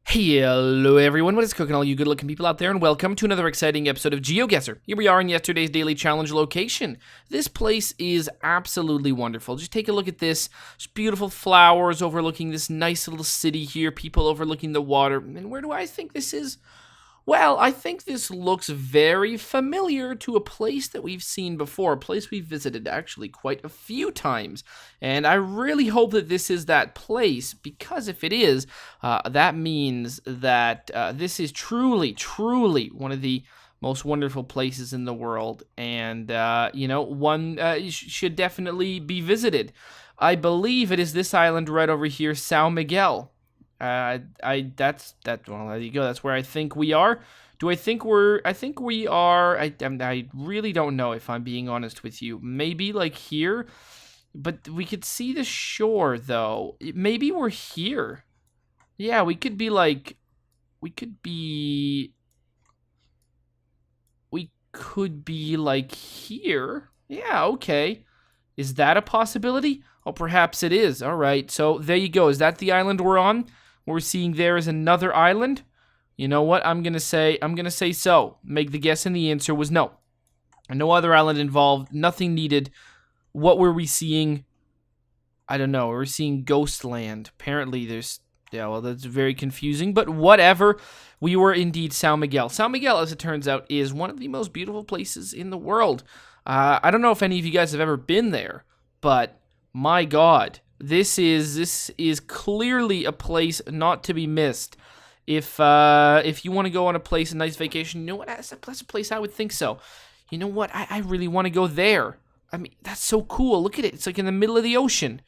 Hello everyone, what is cooking all you good looking people out there, and welcome to another exciting episode of GeoGuessr. Here we are in yesterday's daily challenge location. This place is absolutely wonderful. Just take a look at this. Just beautiful flowers overlooking this nice little city here, people overlooking the water. And where do I think this is? Well, I think this looks very familiar to a place that we've seen before, a place we've visited actually quite a few times. And I really hope that this is that place, because if it is, that means that this is truly, truly one of the most wonderful places in the world, and, one should definitely be visited. I believe it is this island right over here, São Miguel. Well, there you go. That's where I think we are. I think we are. I really don't know, if I'm being honest with you. Maybe like here, but we could see the shore though. Maybe we're here. Yeah, we could be like here. Yeah, okay. Is that a possibility? Oh, perhaps it is. All right. So there you go. Is that the island we're on? What we're seeing there is another island. You know what? I'm gonna say so. Make the guess, and the answer was no. No other island involved. Nothing needed. What were we seeing? I don't know. We're seeing Ghostland. Apparently, that's very confusing. But whatever. We were indeed São Miguel. São Miguel, as it turns out, is one of the most beautiful places in the world. I don't know if any of you guys have ever been there, but my God. This is clearly a place not to be missed. If you want to go on a nice vacation, you know what? That's a place I would think so. You know what? I really want to go there. I mean, that's so cool. Look at it. It's like in the middle of the ocean.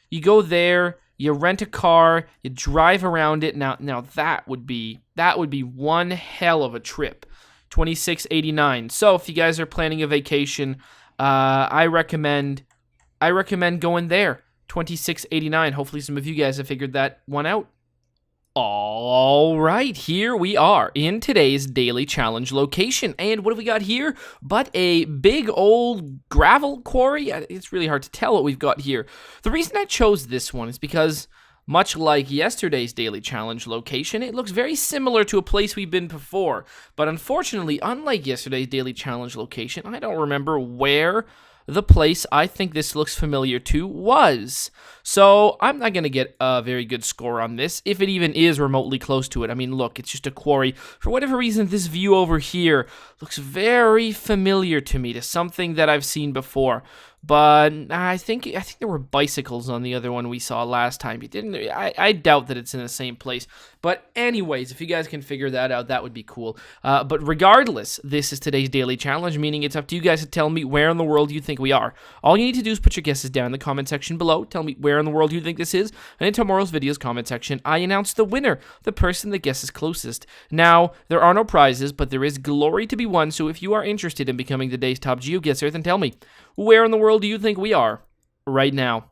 You go there, you rent a car, you drive around it. Now that would be one hell of a trip. $26.89. So if you guys are planning a vacation, I recommend going there. $26.89. Hopefully some of you guys have figured that one out. All right, here we are in today's daily challenge location. And what have we got here but a big old gravel quarry? It's really hard to tell what we've got here. The reason I chose this one is because, much like yesterday's daily challenge location, it looks very similar to a place we've been before. But unfortunately, unlike yesterday's daily challenge location, I don't remember where the place I think this looks familiar to was. So I'm not going to get a very good score on this, if it even is remotely close to it. I mean, look, it's just a quarry. For whatever reason, this view over here looks very familiar to me, to something that I've seen before. But I think there were bicycles on the other one we saw last time. I doubt that it's in the same place. But anyways, if you guys can figure that out, that would be cool. But regardless, this is today's daily challenge, meaning it's up to you guys to tell me where in the world you think we are. All you need to do is put your guesses down in the comment section below. Tell me where in the world you think this is. And in tomorrow's video's comment section, I announce the winner, the person that guesses closest. Now, there are no prizes, but there is glory to be won. So if you are interested in becoming the day's top GeoGuessr, then tell me, where in the world do you think we are right now?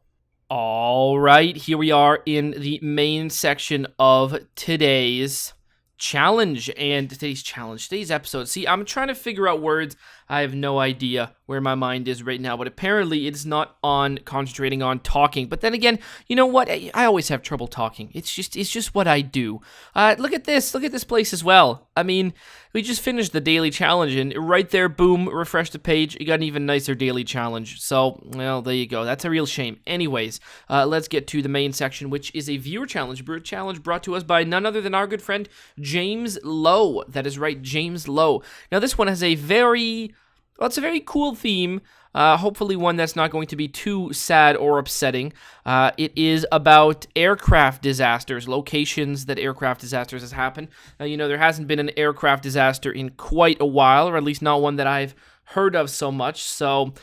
All right, here we are in the main section of today's challenge. And today's episode. See, I'm trying to figure out words. I have no idea where my mind is right now, but apparently it's not on concentrating on talking. But then again, you know what? I always have trouble talking. It's just what I do. Look at this place as well. I mean, we just finished the daily challenge, and right there, boom, refresh the page. You got an even nicer daily challenge. So, well, there you go. That's a real shame. Anyways, let's get to the main section, which is a viewer challenge. Brought to us by none other than our good friend James Lowe. That is right, James Lowe. Now, this one has it's a very cool theme. Hopefully one that's not going to be too sad or upsetting. It is about aircraft disasters, locations that aircraft disasters has happened. There hasn't been an aircraft disaster in quite a while, or at least not one that I've heard of so much. So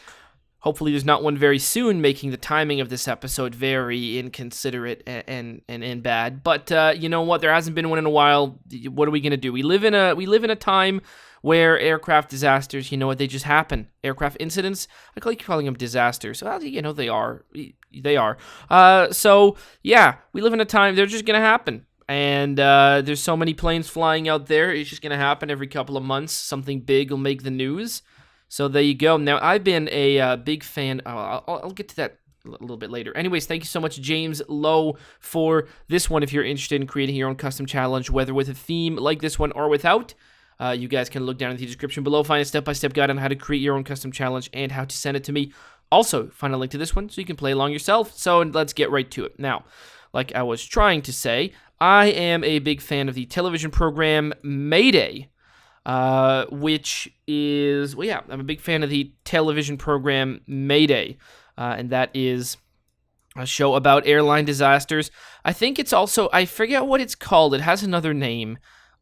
hopefully there's not one very soon, making the timing of this episode very inconsiderate and bad. But you know what? There hasn't been one in a while. What are we gonna do? We live in a time where aircraft disasters, they just happen. Aircraft incidents, I keep calling them disasters. Well, they are. So, yeah, we live in a time, they're just going to happen. And there's so many planes flying out there, it's just going to happen every couple of months. Something big will make the news. So there you go. Now, I've been a big fan, I'll get to that a little bit later. Anyways, thank you so much, James Lowe, for this one. If you're interested in creating your own custom challenge, whether with a theme like this one or without, you guys can look down in the description below, find a step-by-step guide on how to create your own custom challenge and how to send it to me. Also, find a link to this one so you can play along yourself. So let's get right to it. Now, like I was trying to say, I am a big fan of the television program Mayday, which is, well, yeah, I'm a big fan of the television program Mayday, and that is a show about airline disasters. I think it's also, I forget what it's called. It has another name,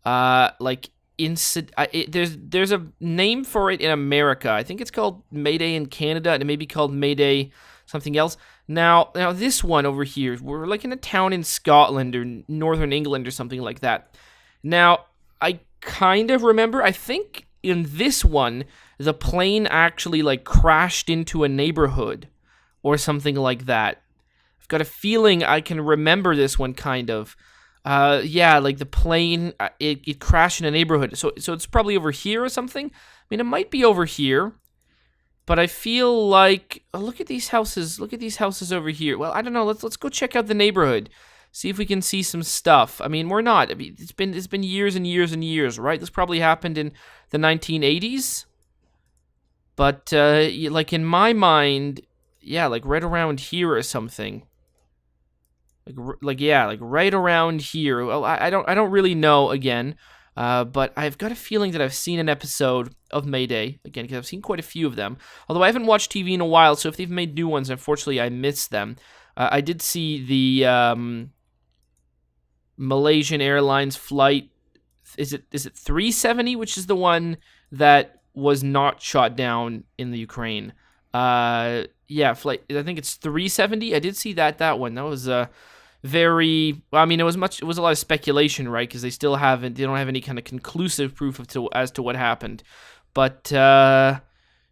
like there's a name for it in America. I think it's called Mayday in Canada, and it may be called Mayday something else. Now this one over here, we're like in a town in Scotland or northern England or something like that. Now, I kind of remember, I think in this one, the plane actually like crashed into a neighborhood or something like that. I've got a feeling I can remember this one kind of. Yeah, like the plane, it crashed in a neighborhood. So it's probably over here or something. I mean, it might be over here. But I feel like, oh, look at these houses. Look at these houses over here. Well, I don't know. Let's go check out the neighborhood. See if we can see some stuff. I mean, we're not. I mean, it's been years and years and years, right? This probably happened in the 1980s. But like in my mind, yeah, like right around here or something. Like yeah, like right around here. Well, I don't really know again. But I've got a feeling that I've seen an episode of Mayday, again, because I've seen quite a few of them. Although I haven't watched TV in a while, so if they've made new ones, unfortunately, I missed them. I did see the Malaysian Airlines flight, is it 370, which is the one that was not shot down in the Ukraine. Yeah, flight, I think it's 370. I did see that one. That was very, well, I mean, it was a lot of speculation, right? Because they don't have any kind of conclusive proof as to what happened. But that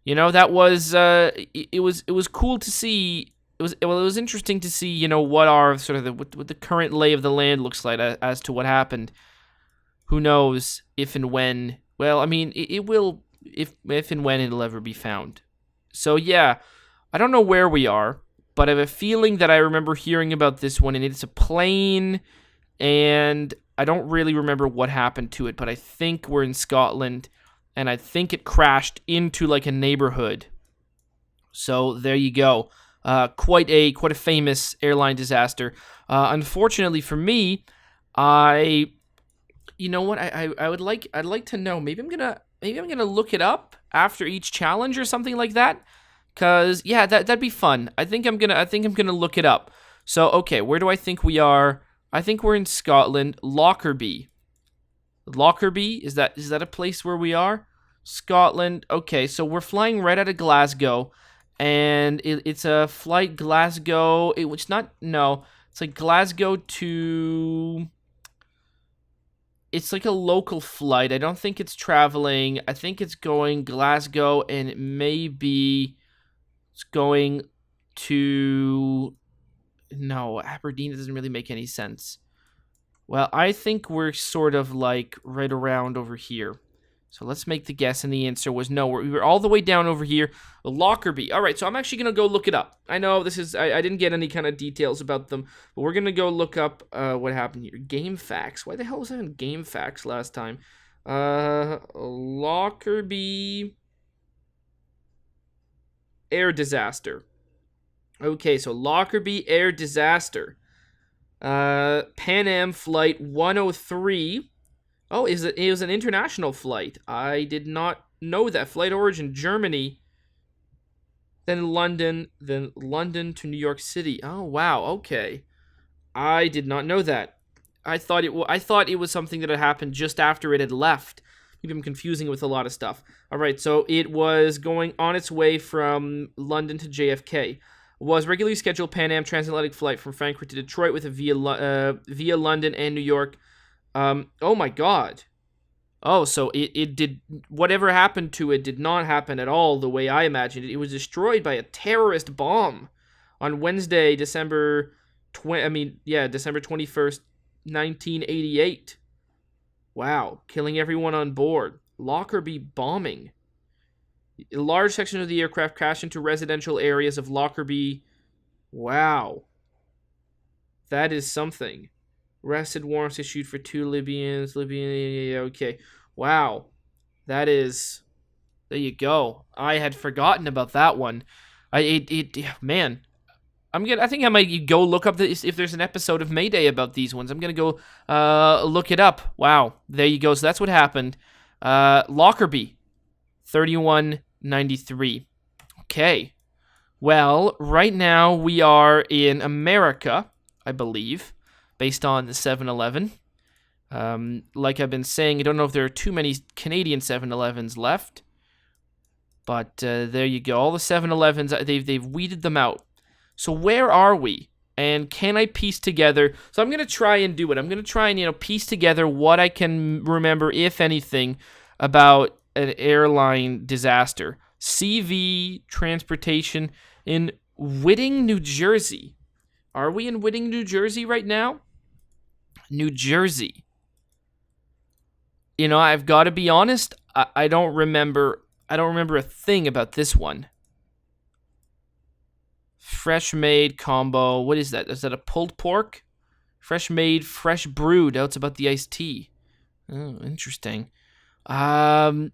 was it was cool to see. It was interesting to see, what our sort of what the current lay of the land looks like as to what happened. Who knows if and when? Well, I mean, it will, if and when it'll ever be found. So yeah, I don't know where we are, but I have a feeling that I remember hearing about this one, and it's a plane, and I don't really remember what happened to it, but I think we're in Scotland, and I think it crashed into like a neighborhood. So there you go. Quite a famous airline disaster. Unfortunately for me, I'd like to know. Maybe I'm gonna look it up after each challenge or something like that. Cause yeah, that'd be fun. I think I'm gonna look it up. So okay, where do I think we are? I think we're in Scotland. Lockerbie, is that a place where we are? Scotland. Okay, so we're flying right out of Glasgow, and it's a flight Glasgow. It's like Glasgow to. It's like a local flight. I don't think it's traveling. I think it's going Glasgow, and it may be. It's going to... No, Aberdeen doesn't really make any sense. Well, I think we're sort of like right around over here. So let's make the guess, and the answer was no. We were all the way down over here. Lockerbie. All right, so I'm actually going to go look it up. I know this is... I didn't get any kind of details about them, but we're going to go look up what happened here. Game facts. Why the hell was I on game facts last time? Lockerbie... air disaster. Okay, so Lockerbie air disaster. Pan Am flight 103. Oh, it was an international flight. I did not know that. Flight origin Germany. Then London to New York City. Oh wow, okay. I did not know that. I thought it was something that had happened just after it had left. Maybe I'm confusing it with a lot of stuff. All right, so it was going on its way from London to JFK. Was regularly scheduled Pan Am transatlantic flight from Frankfurt to Detroit with a via London and New York. Oh my God. Oh, so it did, whatever happened to it did not happen at all the way I imagined it. It was destroyed by a terrorist bomb on Wednesday, December 21st, 1988. Wow, killing everyone on board. Lockerbie bombing. A large section of the aircraft crashed into residential areas of Lockerbie, Wow. That is something. Arrested warrants issued for 2 Libyans. Libyan, okay. Wow. That is. There you go. I had forgotten about that one. Man. I think I might go look up if there's an episode of Mayday about these ones. I'm gonna go look it up. Wow. There you go. So that's what happened. Lockerbie, 3193. Okay. Well, right now we are in America, I believe, based on the 7-Eleven. Like I've been saying, I don't know if there are too many Canadian 7-Elevens left, but there you go. All the 7-Elevens, they've weeded them out. So where are we? And can I piece together? So I'm gonna try and do it. I'm gonna try and piece together what I can remember, if anything, about an airline disaster. CV transportation in Whitting, New Jersey. Are we in Whitting, New Jersey right now? New Jersey. I've got to be honest. I don't remember. I don't remember a thing about this one. Fresh made combo. What is that? Is that a pulled pork? Fresh made, fresh brewed. Oh, it's about the iced tea. Oh, interesting. I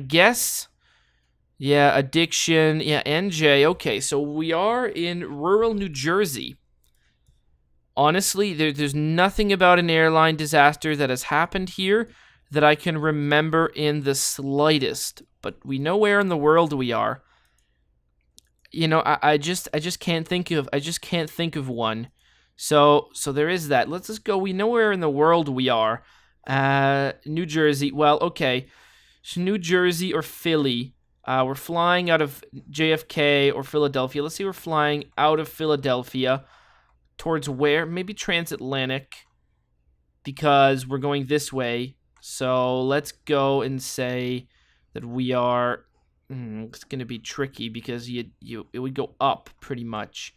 guess. Yeah, addiction. Yeah, NJ. Okay, so we are in rural New Jersey. Honestly, there's nothing about an airline disaster that has happened here that I can remember in the slightest. But we know where in the world we are. I just can't think of one. So there is that. Let's just go. We know where in the world we are. New Jersey. Well, okay. So New Jersey or Philly. We're flying out of JFK or Philadelphia. Let's see, we're flying out of Philadelphia towards where? Maybe transatlantic, because we're going this way. So let's go and say that we are. It's going to be tricky because it would go up pretty much.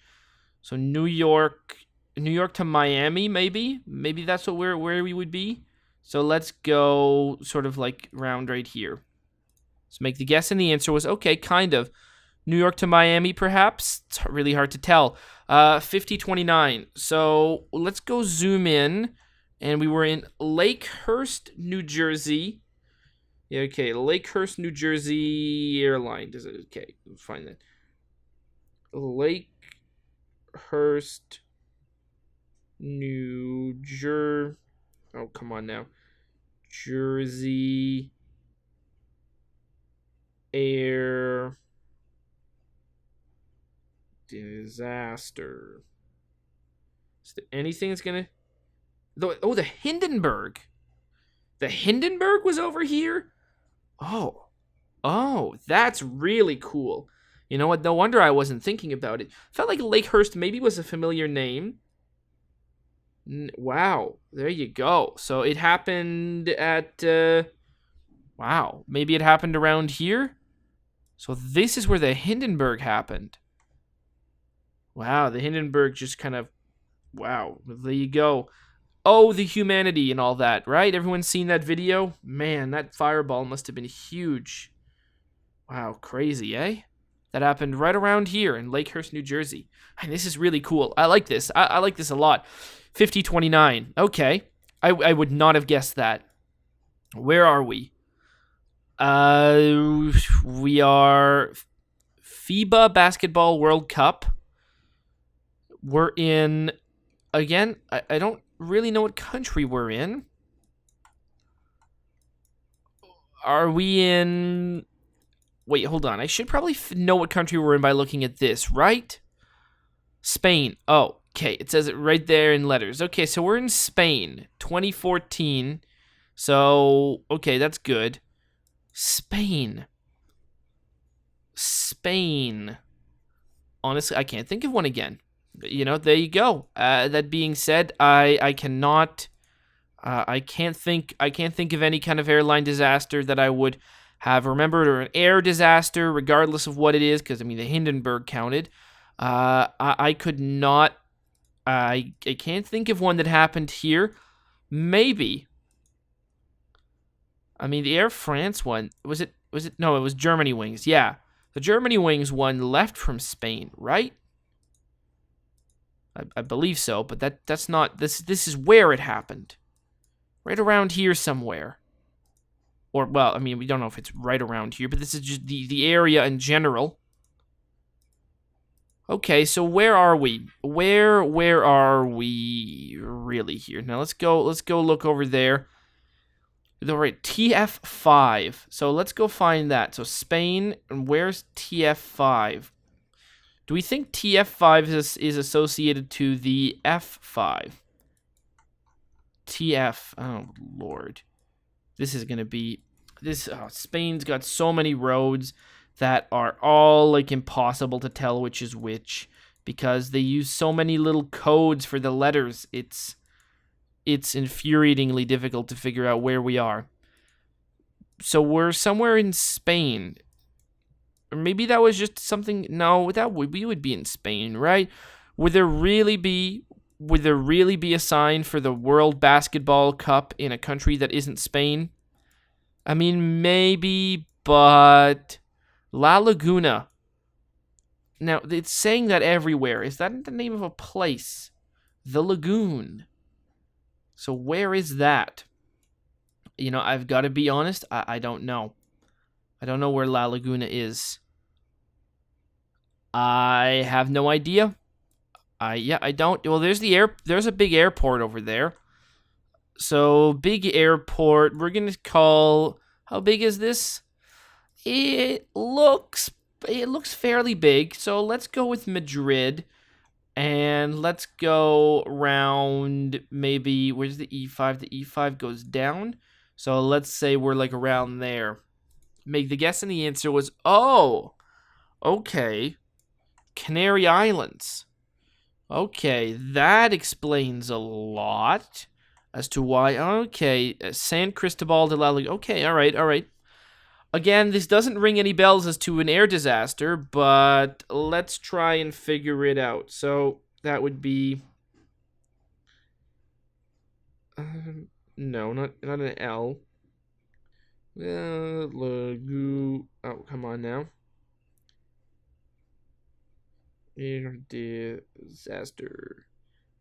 So New York to Miami, maybe that's where we would be. So let's go sort of like round right here. Let's make the guess, and the answer was okay, kind of. New York to Miami, perhaps. It's really hard to tell. 5029. So let's go zoom in, and we were in Lakehurst, New Jersey. Yeah, okay, Lakehurst, New Jersey airline. Okay, let's find that. Lakehurst, New Jersey. Oh, come on now. Jersey air disaster. Is there anything that's gonna? Oh, the Hindenburg. The Hindenburg was over here. Oh, that's really cool. You know what? No wonder I wasn't thinking about it. Felt like Lakehurst maybe was a familiar name. Wow, there you go. So it happened at. Wow, maybe it happened around here. So this is where the Hindenburg happened. Wow, the Hindenburg just kind of. Wow, there you go. Oh, the humanity and all that, right? Everyone's seen that video? Man, that fireball must have been huge. Wow, crazy, eh? That happened right around here in Lakehurst, New Jersey. And this is really cool. I like this. I like this a lot. 5029. Okay. I would not have guessed that. Where are we? We are FIBA Basketball World Cup. We're in, again, I don't really know what country we're in. Are we in... Wait, hold on. I should probably know what country we're in by looking at this, right? Spain. Oh, okay. It says it right there in letters. Okay, so we're in Spain, 2014. So, okay, that's good. Spain. Honestly, I can't think of one again. There you go. That being said, I cannot. I can't think of any kind of airline disaster that I would have remembered, or an air disaster, regardless of what it is, because, the Hindenburg counted. I could not. I can't think of one that happened here. Maybe. The Air France one, was it? No, it was Germany Wings. Yeah. The Germany Wings one left from Spain, right? I believe so, but that's not this. This is where it happened, right around here somewhere. Or well, I mean, we don't know if it's right around here, but this is just the area in general. Okay, so where are we? Where are we really here? Now let's go look over there. All right, TF5. So let's go find that. So Spain, and where's TF5? Do we think TF5 is associated to the F5? TF, oh lord. This is gonna be, Spain's got so many roads that are all like impossible to tell which is which because they use so many little codes for the letters. It's infuriatingly difficult to figure out where we are. So we're somewhere in Spain. Or maybe that was just something. No, we would be in Spain, right? Would there really be a sign for the World Basketball Cup in a country that isn't Spain? I mean, maybe, but La Laguna. Now, it's saying that everywhere. Is that the name of a place? The Lagoon. So where is that? You know, I've got to be honest, I don't know. I don't know where La Laguna is. I have no idea. I don't. Well, there's a big airport over there. So, big airport. We're going to call, how big is this? It looks fairly big. So, let's go with Madrid. And let's go around maybe, where's the E5? The E5 goes down. So, let's say we're like around there. Make the guess, and the answer was, oh, okay. Canary Islands. Okay, that explains a lot as to why. Okay, San Cristobal de la Laguna. Okay, all right. Again, this doesn't ring any bells as to an air disaster, but let's try and figure it out. So that would be no, not an L. Lagoon. Oh, come on now. Air disaster.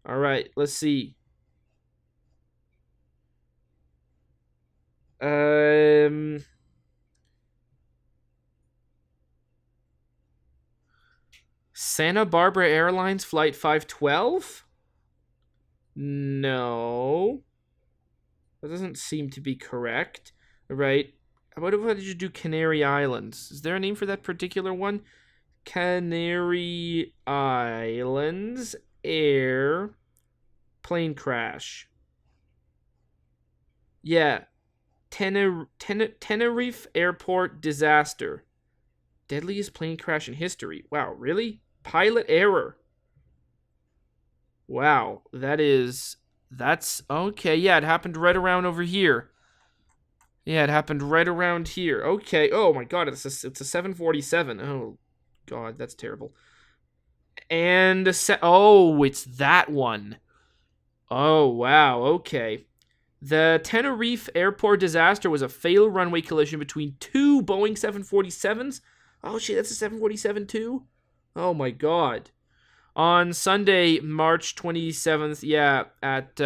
All right, let's see. Santa Barbara Airlines Flight 512? No. That doesn't seem to be correct. All right. What if I just do Canary Islands? Is there a name for that particular one? Canary Islands Air plane crash. Yeah. Tenerife Airport disaster. Deadliest plane crash in history. Wow, really? Pilot error. Wow, that's okay. Yeah, it happened right around over here. Yeah, it happened right around here. Okay. Oh my god, it's a 747. Oh god, that's terrible. And it's that one. Oh wow. Okay. The Tenerife airport disaster was a fatal runway collision between two Boeing 747s. Oh shit, that's a 747 too? Oh my god. On Sunday, March 27th, yeah, at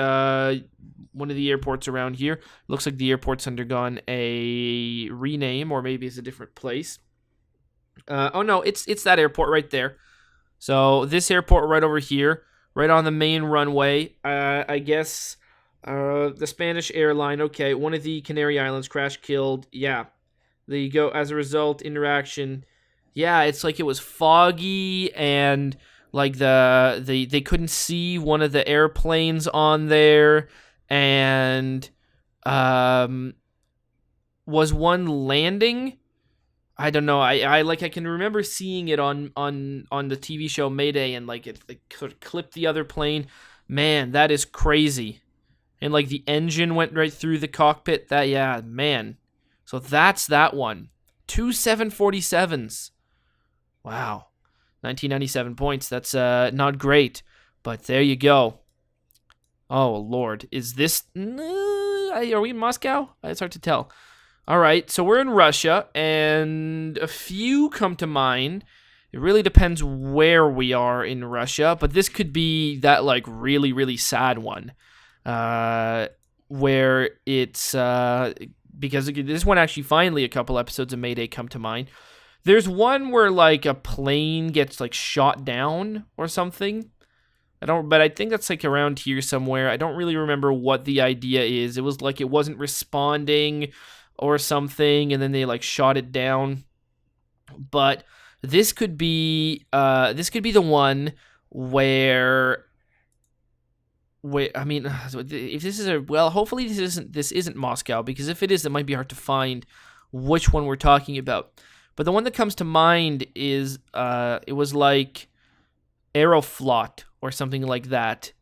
one of the airports around here. Looks like the airport's undergone a rename, or maybe it's a different place. Oh no, it's that airport right there. So this airport right over here, right on the main runway. I guess the Spanish airline. Okay, one of the Canary Islands crash killed. Yeah, there you go. As a result, interaction. Yeah, it's like it was foggy and like they couldn't see one of the airplanes on there, and was one landing? I don't know. I can remember seeing it on the TV show Mayday, and like it sort of clipped the other plane. Man, that is crazy. And like the engine went right through the cockpit. Yeah, man. So that's that one. 2 747s. Wow. 1997 points. That's not great, but there you go. Oh lord, is this? Are we in Moscow? It's hard to tell. All right, so we're in Russia, and a few come to mind, It really depends where we are in Russia, but this could be that like really, really sad one, where it's because this one actually finally a couple episodes of Mayday come to mind. There's one where like a plane gets like shot down or something. But I think that's like around here somewhere. I don't really remember what the idea is. It was like it wasn't responding or something, and then they like shot it down. But this could be the one where I mean, if this is hopefully this isn't Moscow, because if it is, it might be hard to find which one we're talking about. But the one that comes to mind is it was like Aeroflot or something like that,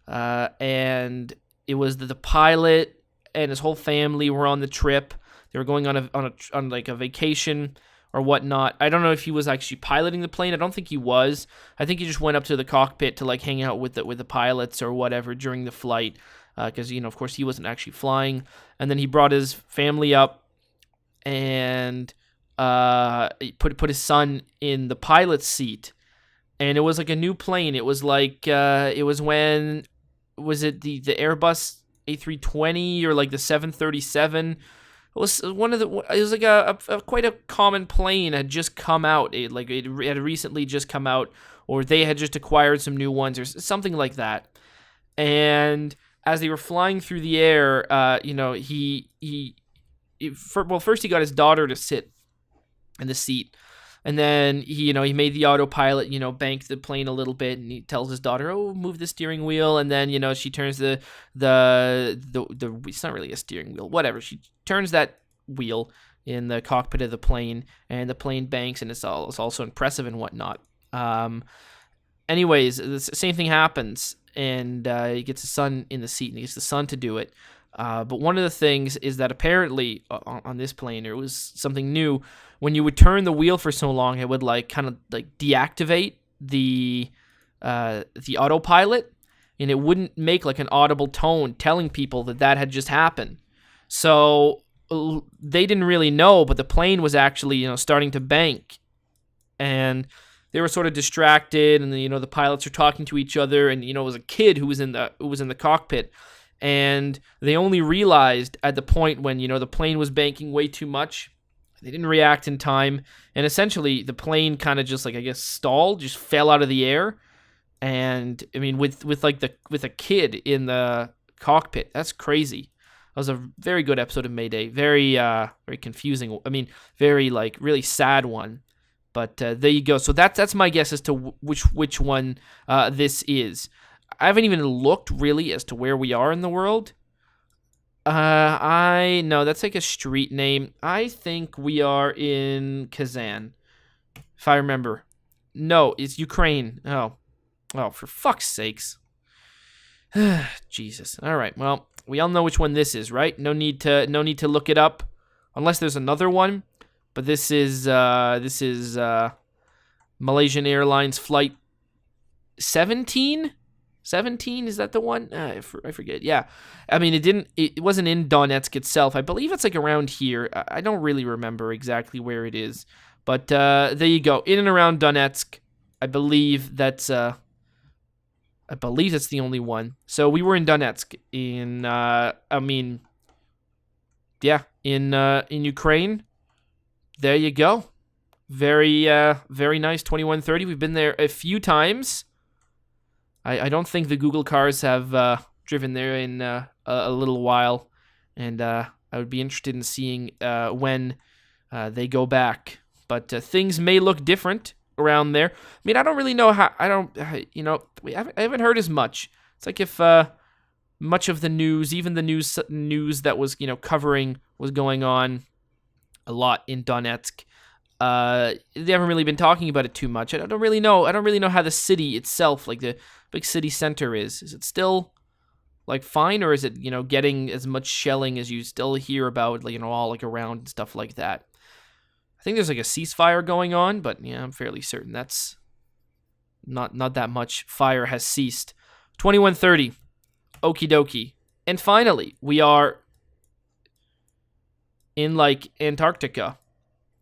and it was the pilot and his whole family were on the trip. They were going on like a vacation or whatnot. I don't know if he was actually piloting the plane. I don't think he was. I think he just went up to the cockpit to like hang out with the pilots or whatever during the flight, because of course he wasn't actually flying. And then he brought his family up and he put his son in the pilot's seat. And it was like a new plane. It was like it was when was it the Airbus A320 or like the 737. It was one of the. It was like a quite a common plane had just come out. It had recently just come out, or they had just acquired some new ones, or something like that. And as they were flying through the air, first he got his daughter to sit in the seat. And then he made the autopilot, bank the plane a little bit, and he tells his daughter, "Oh, move the steering wheel." And then she turns the it's not really a steering wheel, whatever. She turns that wheel in the cockpit of the plane, and the plane banks, and it's also impressive and whatnot. Anyways, the same thing happens, and he gets his son in the seat, and he gets the son to do it. But one of the things is that apparently on this plane, it was something new. When you would turn the wheel for so long, it would kind of deactivate the autopilot, and it wouldn't make like an audible tone telling people that had just happened. So they didn't really know, but the plane was actually starting to bank, and they were sort of distracted, and the pilots are talking to each other, and it was a kid who was in the cockpit. And they only realized at the point when, the plane was banking way too much. They didn't react in time. And essentially, the plane kind of just, stalled, just fell out of the air. And, I mean, with a kid in the cockpit, that's crazy. That was a very good episode of Mayday. Very, very confusing. I mean, very, really sad one. But there you go. So that's my guess as to which one this is. I haven't even looked really as to where we are in the world. No, that's like a street name. I think we are in Kazan, if I remember. No, it's Ukraine. Oh, for fuck's sakes. Jesus. All right. Well, we all know which one this is, right? No need to look it up, unless there's another one. But this is Malaysian Airlines flight 17. 17, is that the one? I forget. Yeah, I mean it wasn't in Donetsk itself. I believe it's around here. I don't really remember exactly where it is, but there you go, in and around Donetsk. I believe that's the only one. So we were in Donetsk in in Ukraine. There you go. Very very nice. 2130. We've been there a few times. I don't think the Google cars have driven there in a little while, and I would be interested in seeing when they go back. But things may look different around there. I mean, I don't really know how. I haven't heard as much. It's like if much of the news, even the news that was covering was going on a lot in Donetsk. They haven't really been talking about it too much. I don't really know how the city itself, like the big city center is. Is it still fine, or is it getting as much shelling as you still hear about all around and stuff like that? I think there's a ceasefire going on, but yeah, I'm fairly certain that's not that much fire has ceased. 2130. Okie dokie. And finally, we are in Antarctica.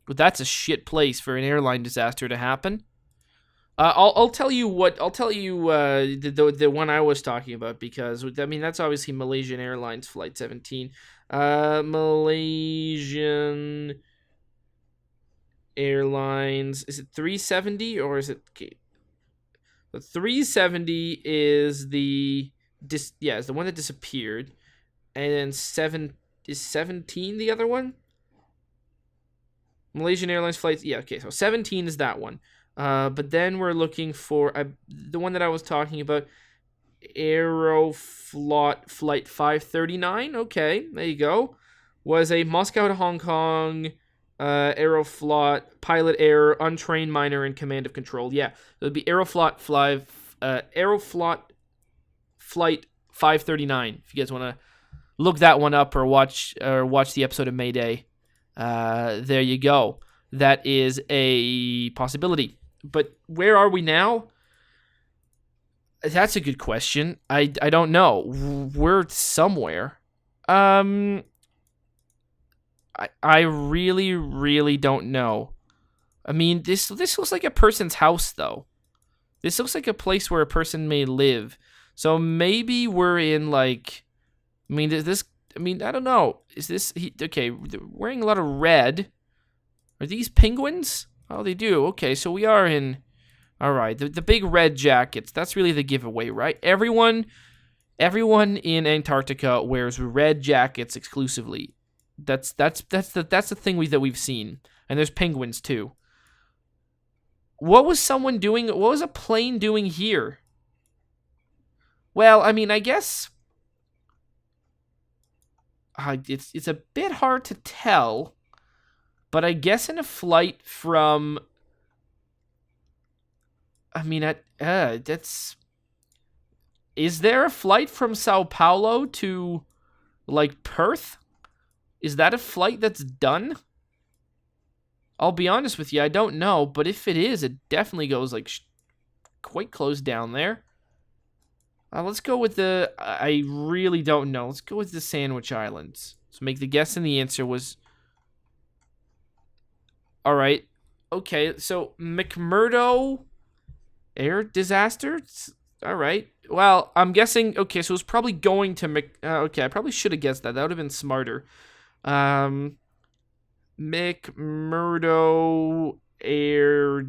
But that's a shit place for an airline disaster to happen. I'll tell you what. I'll tell you the one I was talking about, because I mean that's obviously Malaysian Airlines Flight 17. Malaysian Airlines, is it 370 or is it? Okay, the 370 is is the one that disappeared, and then 17 the other one. Malaysian Airlines flights. Yeah, okay, so 17 is that one. But then we're looking for the one that I was talking about, Aeroflot Flight 539. Okay, there you go. Was a Moscow to Hong Kong Aeroflot pilot error, untrained minor in command of control. Yeah, it would be Aeroflot Flight 539. If you guys want to look that one up or watch the episode of Mayday, there you go. That is a possibility. But where are we now? That's a good question. I don't know. We're somewhere. I really, really don't know. I mean, this looks like a person's house, though. This looks like a place where a person may live. So maybe we're in, like, I mean, I don't know. Is this, okay, they're wearing a lot of red. Are these penguins? Oh, they do. Okay, so we are in, all right, the big red jackets. That's really the giveaway, right? Everyone in Antarctica wears red jackets exclusively. That's the thing that we've seen. And there's penguins too. What was someone doing? What was a plane doing here? Well, I mean, I guess it's a bit hard to tell, but I guess in a flight from, I mean, is there a flight from Sao Paulo to, like, Perth? Is that a flight that's done? I'll be honest with you, I don't know, but if it is, it definitely goes, like, quite close down there. Let's go with I really don't know. Let's go with the Sandwich Islands. So make the guess, and the answer was, all right. Okay, so McMurdo air disaster? All right. Well, I'm guessing, okay, so it's probably going to okay, I probably should have guessed that. That would have been smarter. McMurdo air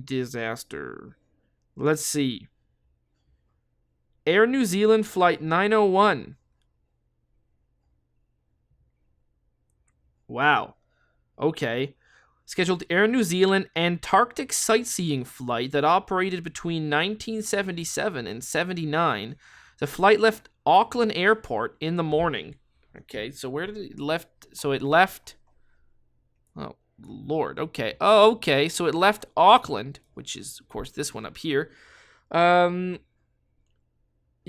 disaster. Let's see. Air New Zealand Flight 901. Wow. Okay. Scheduled Air New Zealand Antarctic sightseeing flight that operated between 1977 and 79. The flight left Auckland Airport in the morning. Okay, so where did it left? So it left, oh, Lord, okay. Oh, okay, so it left Auckland, which is, of course, this one up here.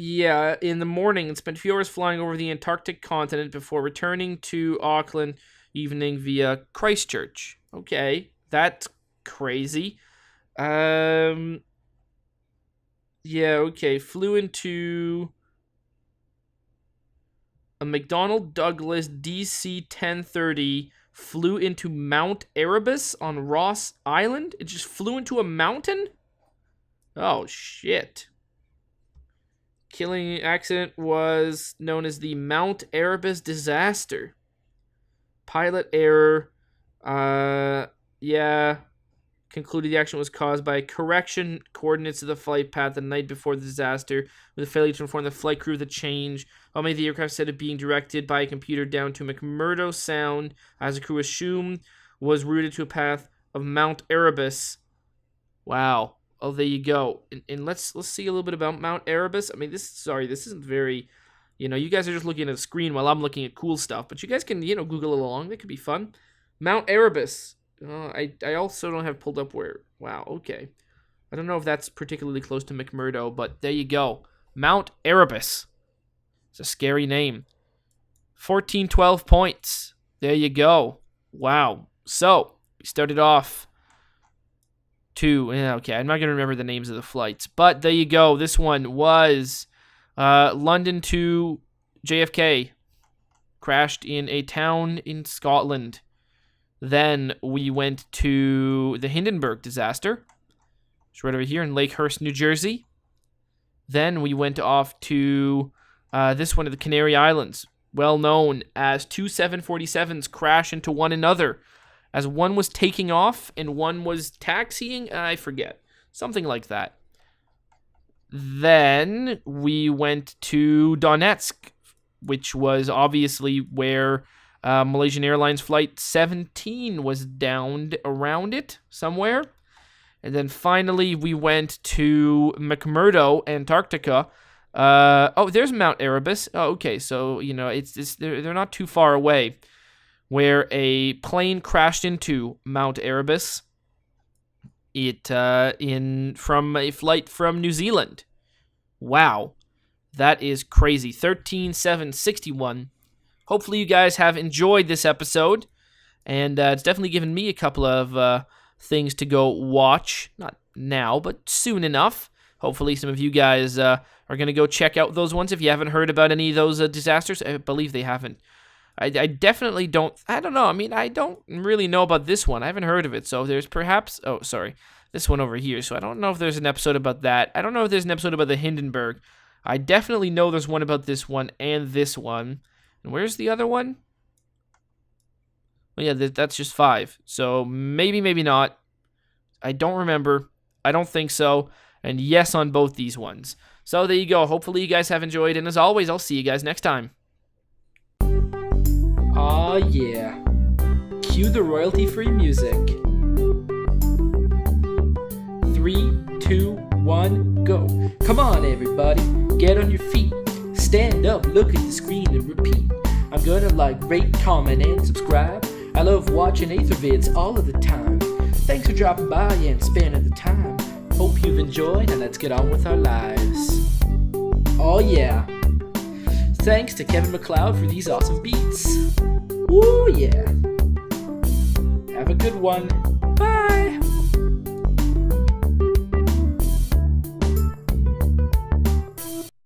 Yeah, in the morning, and spent a few hours flying over the Antarctic continent before returning to Auckland evening via Christchurch. Okay, that's crazy. Yeah, okay, flew into a McDonnell Douglas DC-1030, flew into Mount Erebus on Ross Island. It just flew into a mountain? Oh, shit. Killing accident was known as the Mount Erebus disaster. Pilot error. Yeah. Concluded the accident was caused by correction coordinates of the flight path the night before the disaster, with a failure to inform the flight crew of the change. While many of the aircraft said it being directed by a computer down to McMurdo Sound, as the crew assumed was routed to a path of Mount Erebus. Wow. Oh, there you go. And let's see a little bit about Mount Erebus. I mean, this isn't very, you guys are just looking at a screen while I'm looking at cool stuff, but you guys can, Google it along. That could be fun. Mount Erebus. I also don't have pulled up where. Wow, okay. I don't know if that's particularly close to McMurdo, but there you go. Mount Erebus. It's a scary name. 12 points. There you go. Wow. So, we started off okay, I'm not going to remember the names of the flights, but there you go. This one was London to JFK. Crashed in a town in Scotland. Then we went to the Hindenburg disaster. It's right over here in Lakehurst, New Jersey. Then we went off to this one of the Canary Islands, well known as two 747s crash into one another, as one was taking off and one was taxiing. I forget. Something like that. Then we went to Donetsk, which was obviously where Malaysian Airlines Flight 17 was downed around it somewhere. And then finally we went to McMurdo, Antarctica. There's Mount Erebus. Oh, okay, so they're not too far away. Where a plane crashed into Mount Erebus. From a flight from New Zealand. Wow, that is crazy. 13/7/61. Hopefully you guys have enjoyed this episode, and it's definitely given me a couple of things to go watch. Not now, but soon enough. Hopefully some of you guys are going to go check out those ones if you haven't heard about any of those disasters. I believe they haven't. I definitely don't. I don't know. I mean, I don't really know about this one. I haven't heard of it. So there's perhaps. Oh, sorry. This one over here. So I don't know if there's an episode about that. I don't know if there's an episode about the Hindenburg. I definitely know there's one about this one and this one. And where's the other one? Well, yeah, that's just 5. So maybe, maybe not. I don't remember. I don't think so. And yes on both these ones. So there you go. Hopefully you guys have enjoyed. And as always, I'll see you guys next time. Aw, yeah. Cue the royalty-free music. 3, 2, 1, go. Come on, everybody. Get on your feet. Stand up, look at the screen, and repeat. I'm gonna like, rate, comment, and subscribe. I love watching Ather vids all of the time. Thanks for dropping by and spending the time. Hope you've enjoyed, and let's get on with our lives. Oh, yeah. Thanks to Kevin MacLeod for these awesome beats. Woo, yeah. Have a good one. Bye.